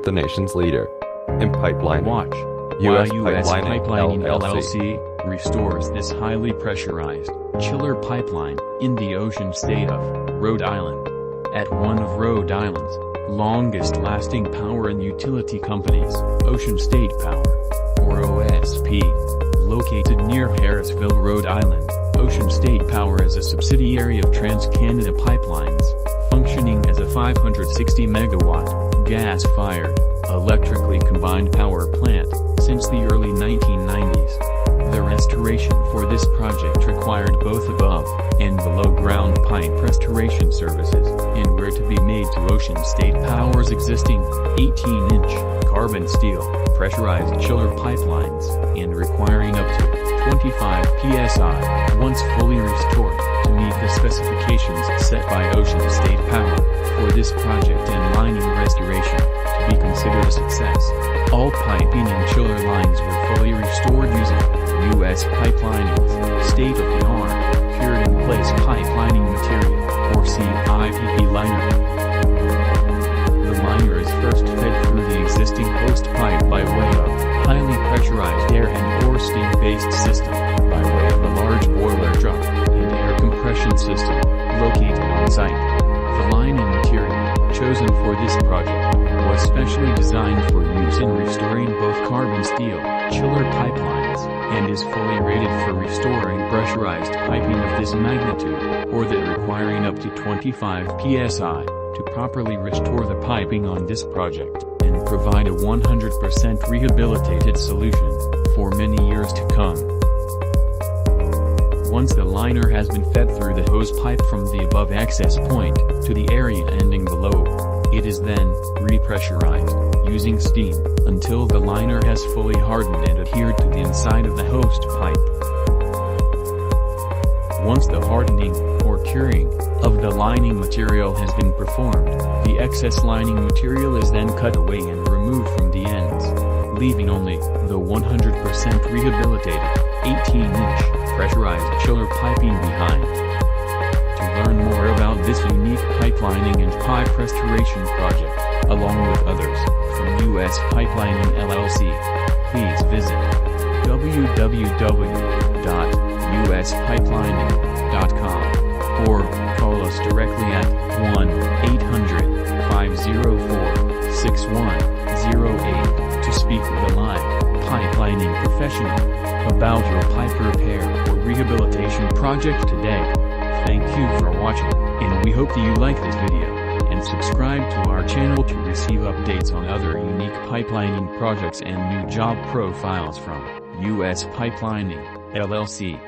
the nation's leader in pipeline. Watch U.S. while U.S. Pipelining LLC restores this highly pressurized chiller pipeline in the ocean state of Rhode Island. At one of Rhode Island's longest-lasting power and utility companies, Ocean State Power, or OSP, located near Harrisville, Rhode Island, Ocean State Power is a subsidiary of TransCanada Pipelines, functioning as a 560-megawatt, gas-fired, electrically combined power plant since the early 1990s. The restoration for this project required both above and below-ground pipe restoration services, and were to be made to Ocean State Power's existing 18-inch carbon steel pressurized chiller pipelines, and requiring up to 25 psi once fully restored to meet the specifications set by Ocean State Power for this project and lining restoration to be considered a success. All piping and chiller lines were fully restored using U.S. Pipelines state-of-the-art cured-in-place pipelining material, or CIPP liner. The liner is first fed through the existing host pipe by way of highly pressurized air and/or steam-based system, by way of a large boiler drum and air compression system located on site. The lining material chosen for this project was specially designed for use in restoring both carbon steel chiller pipelines, and is fully rated for restoring pressurized piping of this magnitude, or that requiring up to 25 psi, to properly restore the piping on this project, and provide a 100% rehabilitated solution for many years to come. Once the liner has been fed through the hose pipe from the above access point to the area ending below, it is then repressurized using steam until the liner has fully hardened and adhered to the inside of the host pipe. Once the hardening or curing of the lining material has been performed, the excess lining material is then cut away and removed from the ends, leaving only the 100% rehabilitated 18-inch pressurized chiller piping behind. To learn more about this unique pipelining and pipe restoration project, along with others, from U.S. Pipelining LLC, please visit www.uspipelining.com, or call us directly at 1-800-504-6108 to speak with a live pipelining professional about your pipe repair or rehabilitation project today. Thank you for watching, and we hope that you like this video, and subscribe to our channel to receive updates on other unique pipelining projects and new job profiles from U.S. Pipelining, LLC.